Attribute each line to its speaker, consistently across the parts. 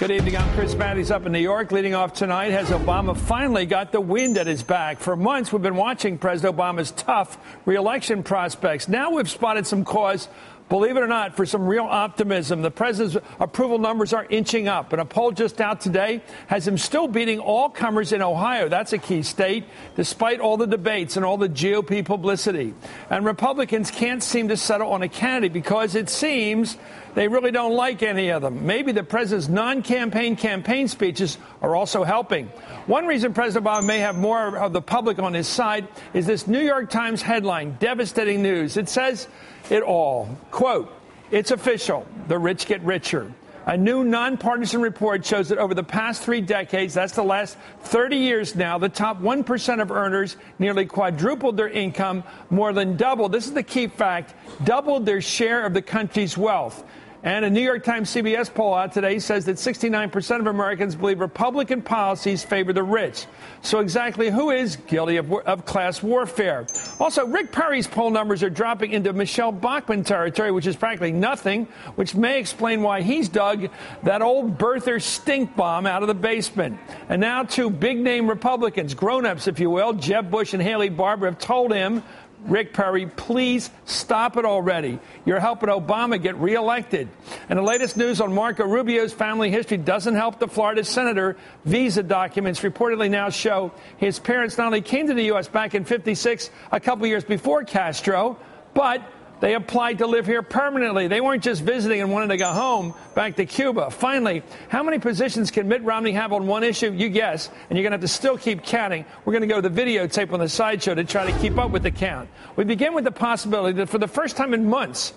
Speaker 1: Good evening. I'm Chris Matthews up in New York. Leading off tonight, has Obama finally got the wind at his back? For months, we've been watching President Obama's tough re-election prospects. Now we've spotted some cause, believe it or not, for some real optimism. The president's approval numbers are inching up, and a poll just out today has him still beating all comers in Ohio. That's a key state, despite all the debates and all the GOP publicity. And Republicans can't seem to settle on a candidate because it seems they really don't like any of them. Maybe the president's non-campaign campaign speeches are also helping. One reason President Obama may have more of the public on his side is this New York Times headline, devastating news. It says it all. Quote, "It's official. The rich get richer." A new nonpartisan report shows that over the past 3 decades, that's the last 30 years now, the top 1% of earners nearly quadrupled their income, more than doubled, this is the key fact, doubled their share of the country's wealth. And a New York Times CBS poll out today says that 69% of Americans believe Republican policies favor the rich. So exactly who is guilty of class warfare? Also, Rick Perry's poll numbers are dropping into Michelle Bachmann territory, which is practically nothing, which may explain why he's dug that old birther stink bomb out of the basement. And now 2 big-name Republicans, grown-ups, if you will, Jeb Bush and Haley Barbour, have told him, Rick Perry, please stop it already. You're helping Obama get reelected. And the latest news on Marco Rubio's family history doesn't help the Florida senator. Visa documents reportedly now show his parents not only came to the U.S. back in '56, a couple years before Castro, but they applied to live here permanently. They weren't just visiting and wanted to go home, back to Cuba. Finally, how many positions can Mitt Romney have on one issue? You guess. And you're going to have to still keep counting. We're going to go to the videotape on the sideshow to try to keep up with the count. We begin with the possibility that for the first time in months,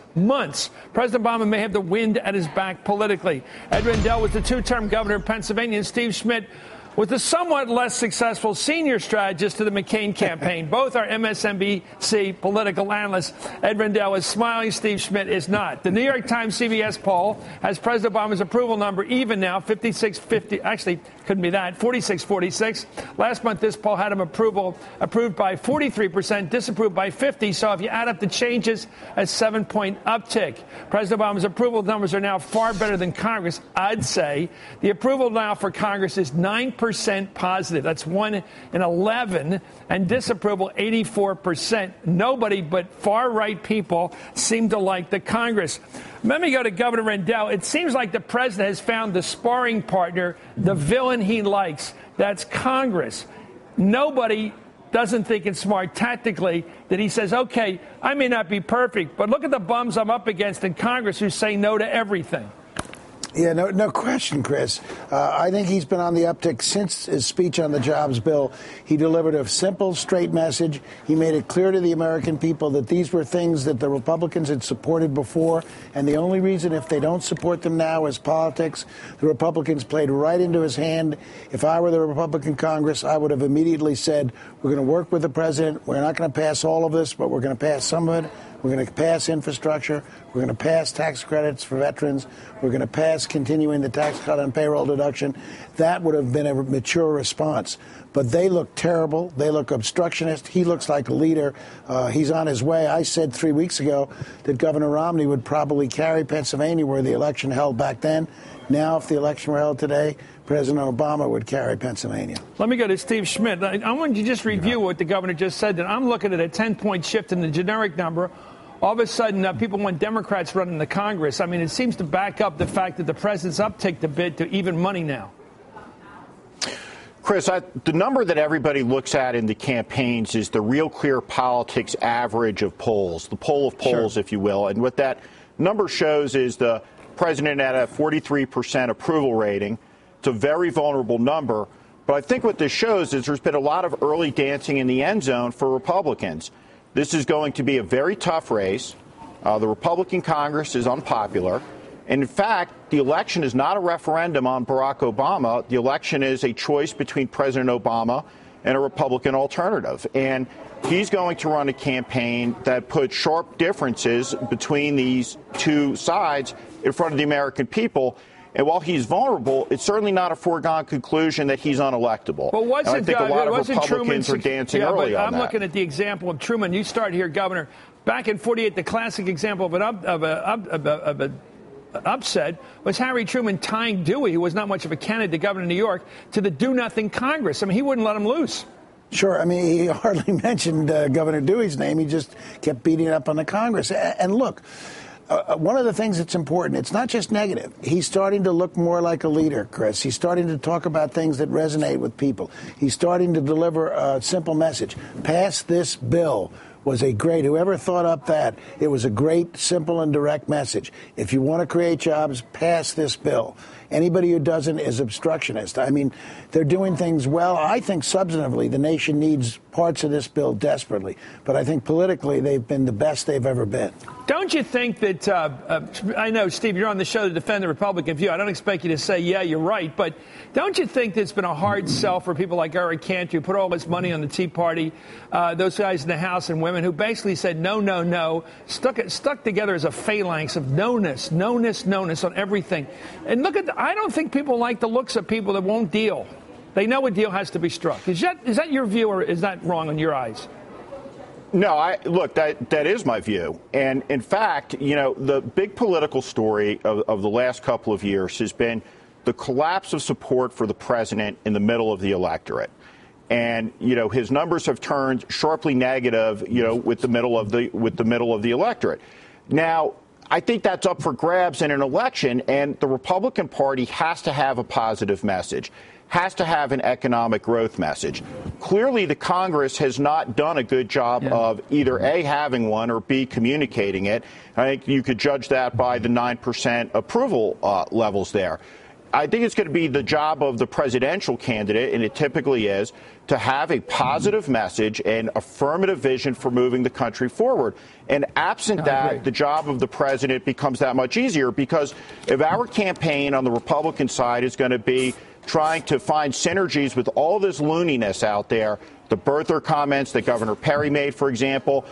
Speaker 1: President Obama may have the wind at his back politically. Ed Rendell was the 2-term governor of Pennsylvania, and Steve Schmidt was the somewhat less successful senior strategist to the McCain campaign. Both are MSNBC political analysts. Ed Rendell is smiling. Steve Schmidt is not. The New York Times CBS poll has President Obama's approval number even now, 56-50. Actually, couldn't be that, 46-46. Last month, this poll had him approved by 43%, disapproved by 50%. So if you add up the changes, a 7-point uptick. President Obama's approval numbers are now far better than Congress, I'd say. The approval now for Congress is 9% positive. That's 1 in 11, and disapproval 84%. Nobody but far-right people seem to like the Congress. Let me go to Governor Rendell. It seems like the president has found the sparring partner, the villain he likes. That's Congress. Nobody doesn't think it's smart tactically that he says, okay, I may not be perfect, but look at the bums I'm up against in Congress who say no to everything.
Speaker 2: Yeah, no question, Chris. I think he's been on the uptick since his speech on the jobs bill. He delivered a simple, straight message. He made it clear to the American people that these were things that the Republicans had supported before, and the only reason if they don't support them now is politics. The Republicans played right into his hand. If I were the Republican Congress, I would have immediately said, we're going to work with the president. We're not going to pass all of this, but we're going to pass some of it. We're going to pass infrastructure. We're going to pass tax credits for veterans. We're going to pass continuing the tax cut on payroll deduction. That would have been a mature response. But they look terrible. They look obstructionist. He looks like a leader. He's on his way. I said 3 weeks ago that Governor Romney would probably carry Pennsylvania where the election held back then. Now, if the election were held today, President Obama would carry Pennsylvania.
Speaker 1: Let me go to Steve Schmidt. I want you to just review what the governor just said. That I'm looking at a 10-point shift in the generic number. All of a sudden, people want Democrats running the Congress. I mean, it seems to back up the fact that the president's upticked a bit to even money now.
Speaker 3: Chris, the number that everybody looks at in the campaigns is the Real Clear Politics average of polls, the poll of polls, sure, if you will. And what that number shows is the president at a 43% approval rating. It's a very vulnerable number. But I think what this shows is there's been a lot of early dancing in the end zone for Republicans. This is going to be a very tough race. The Republican Congress is unpopular. And in fact, the election is not a referendum on Barack Obama. The election is a choice between President Obama and a Republican alternative. And he's going to run a campaign that puts sharp differences between these two sides in front of the American people. And while he's vulnerable, it's certainly not a foregone conclusion that he's unelectable.
Speaker 1: But
Speaker 3: I think a lot of Republicans are dancing early on that.
Speaker 1: I'm looking at the example of Truman. You start here, Governor. Back in '48, the classic example of upset was Harry Truman tying Dewey, who was not much of a candidate to governor of New York, to the do-nothing Congress. I mean, he wouldn't let him loose.
Speaker 2: Sure. I mean, he hardly mentioned Governor Dewey's name. He just kept beating up on the Congress. And look, one of the things that's important, it's not just negative. He's starting to look more like a leader, Chris. He's starting to talk about things that resonate with people. He's starting to deliver a simple message. Pass this bill was a great, whoever thought up that, it was a great, simple, and direct message. If you want to create jobs, pass this bill. Anybody who doesn't is obstructionist. I mean, they're doing things well. I think substantively the nation needs parts of this bill desperately. But I think politically they've been the best they've ever been.
Speaker 1: Don't you think that, I know, Steve, you're on the show to defend the Republican view. I don't expect you to say, yeah, you're right. But don't you think there's been a hard sell for people like Eric Cantor, who put all this money on the Tea Party, those guys in the House and women who basically said no, no, no, stuck together as a phalanx of no-ness on everything. And look at, I don't think people like the looks of people that won't deal. They know a deal has to be struck. Is that your view, or is that wrong in your eyes?
Speaker 3: No, look, that is my view. And in fact, you know, the big political story of the last couple of years has been the collapse of support for the president in the middle of the electorate. And, you know, his numbers have turned sharply negative, you know, with the middle of the electorate. Now, I think that's up for grabs in an election, and the Republican Party has to have a positive message, has to have an economic growth message. Clearly, the Congress has not done a good job of either A, having one, or B, communicating it. I think you could judge that by the 9% approval levels there. I think it's going to be the job of the presidential candidate, and it typically is, to have a positive message and affirmative vision for moving the country forward. And absent that, the job of the president becomes that much easier, because if our campaign on the Republican side is going to be trying to find synergies with all this looniness out there, the birther comments that Governor Perry made, for example,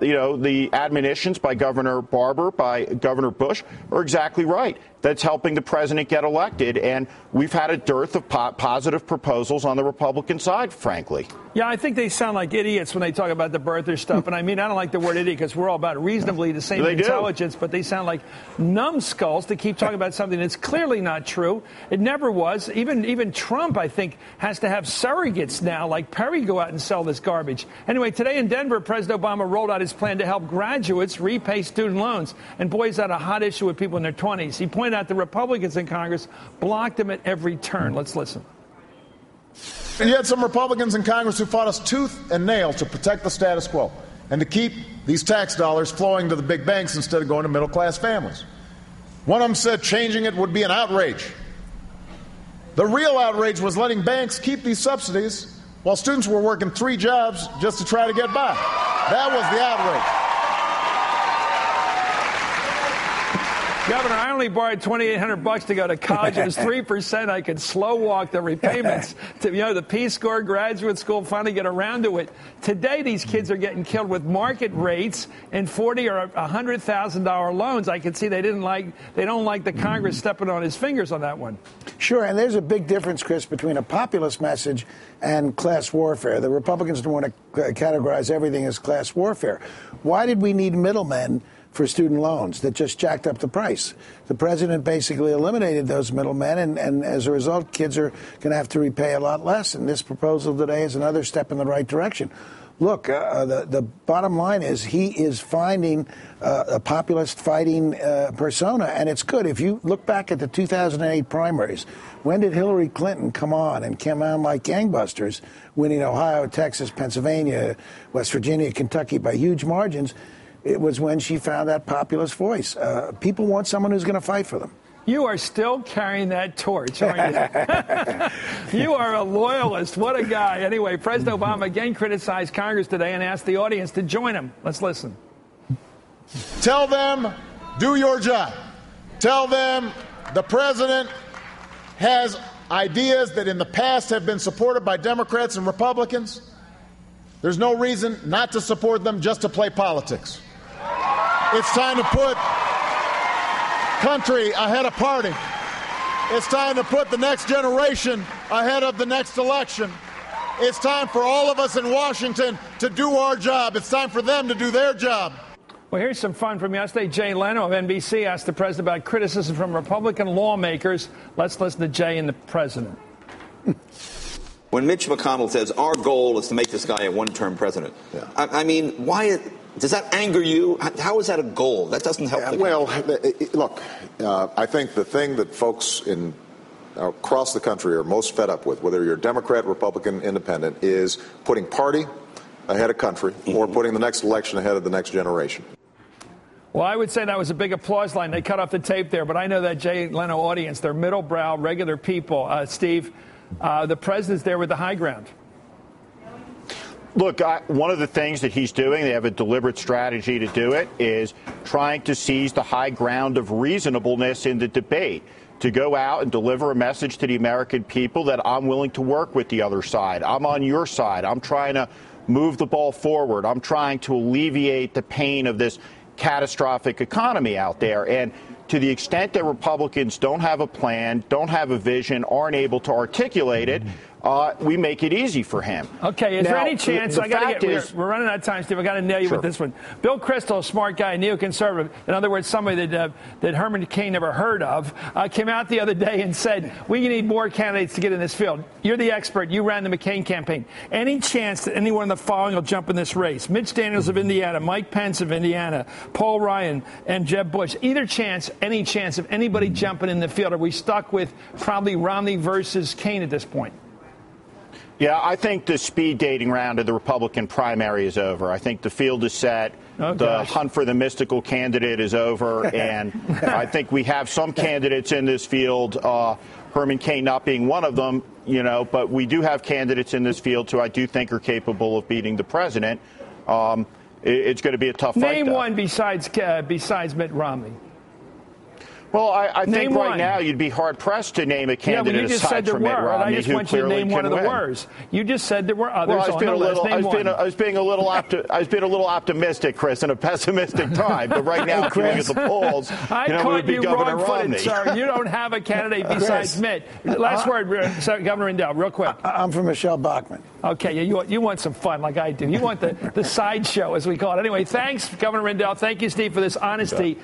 Speaker 3: you know, the admonitions by Governor Barber, by Governor Bush are exactly right. That's helping the president get elected. And we've had a dearth of positive proposals on the Republican side, frankly.
Speaker 1: Yeah, I think they sound like idiots when they talk about the birther stuff. And I mean, I don't like the word idiot because we're all about reasonably the same intelligence, but they sound like numbskulls to keep talking about something that's clearly not true. It never was. Even Trump, I think, has to have surrogates now, like Perry, go out and sell this garbage. Anyway, today in Denver, President Obama rolled out his plan to help graduates repay student loans. And boy, is that a hot issue with people in their 20s. He pointed out the Republicans in Congress blocked him at every turn. Let's listen.
Speaker 4: And you had some Republicans in Congress who fought us tooth and nail to protect the status quo and to keep these tax dollars flowing to the big banks instead of going to middle-class families. One of them said changing it would be an outrage. The real outrage was letting banks keep these subsidies while students were working 3 jobs just to try to get by. That was the outrage.
Speaker 1: Governor, I only borrowed $2,800 to go to college. It was 3%. I could slow walk the repayments to, you know, the Peace Corps, graduate school, finally get around to it. Today, these kids are getting killed with market rates and $40,000 or $100,000 loans. I can see they don't like the Congress stepping on his fingers on that one.
Speaker 2: Sure, and there's a big difference, Chris, between a populist message and class warfare. The Republicans don't want to categorize everything as class warfare. Why did we need middlemen for student loans that just jacked up the price? The president basically eliminated those middlemen, and as a result, kids are going to have to repay a lot less. And this proposal today is another step in the right direction. Look, the bottom line is he is finding a populist fighting persona, and it's good. If you look back at the 2008 primaries, when did Hillary Clinton come on and came on like gangbusters, winning Ohio, Texas, Pennsylvania, West Virginia, Kentucky by huge margins? It was when she found that populist voice. People want someone who's going to fight for them.
Speaker 1: You are still carrying that torch, aren't you? You are a loyalist. What a guy. Anyway, President Obama again criticized Congress today and asked the audience to join him. Let's listen.
Speaker 4: Tell them, do your job. Tell them the president has ideas that in the past have been supported by Democrats and Republicans. There's no reason not to support them, just to play politics. It's time to put country ahead of party. It's time to put the next generation ahead of the next election. It's time for all of us in Washington to do our job. It's time for them to do their job.
Speaker 1: Well, here's some fun from yesterday. Jay Leno of NBC asked the president about criticism from Republican lawmakers. Let's listen to Jay and the president.
Speaker 5: When Mitch McConnell says our goal is to make this guy a one-term president, yeah. I mean, why does that anger you? How is that a goal? That doesn't help.
Speaker 6: Well, look, I think the thing that folks across the country are most fed up with, whether you're Democrat, Republican, Independent, is putting party ahead of country or putting the next election ahead of the next generation.
Speaker 1: Well, I would say that was a big applause line. They cut off the tape there, but I know that Jay Leno audience, they're middle brow, regular people. Steve, the president's there with the high ground.
Speaker 3: Look, one of the things that he's doing, they have a deliberate strategy to do it, is trying to seize the high ground of reasonableness in the debate, to go out and deliver a message to the American people that I'm willing to work with the other side. I'm on your side. I'm trying to move the ball forward. I'm trying to alleviate the pain of this catastrophic economy out there. And to the extent that Republicans don't have a plan, don't have a vision, aren't able to articulate it, we make it easy for him.
Speaker 1: Okay, is there any chance? We're running out of time, Steve. I got to nail you with this one. Bill Kristol, a smart guy, neoconservative, in other words, somebody that Herman Cain never heard of, came out the other day and said, we need more candidates to get in this field. You're the expert. You ran the McCain campaign. Any chance that anyone in the following will jump in this race? Mitch Daniels of Indiana, Mike Pence of Indiana, Paul Ryan, and Jeb Bush. Any chance of anybody jumping in the field? Are we stuck with probably Romney versus Cain at this point?
Speaker 3: Yeah, I think the speed dating round of the Republican primary is over. I think the field is set. The hunt for the mystical candidate is over. And I think we have some candidates in this field, Herman Cain not being one of them, but we do have candidates in this field who I do think are capable of beating the president. It's going to be a tough fight.
Speaker 1: Name one besides Mitt Romney.
Speaker 3: Well, I think right now you'd be hard-pressed to name a candidate aside from Mitt Romney.
Speaker 1: I just want you to name one of the worst. You just said there were others
Speaker 3: on the list. I was being a little optimistic, Chris, in a pessimistic time. But right now, if you look at the polls,
Speaker 1: I
Speaker 3: we would be Governor Romney.
Speaker 1: Sir. You don't have a candidate besides Mitt. Last word, Governor Rendell, real quick.
Speaker 2: I'm for Michelle Bachmann.
Speaker 1: Okay, you want some fun like I do. You want the sideshow, as we call it. Anyway, thanks, Governor Rendell. Thank you, Steve, for this honesty.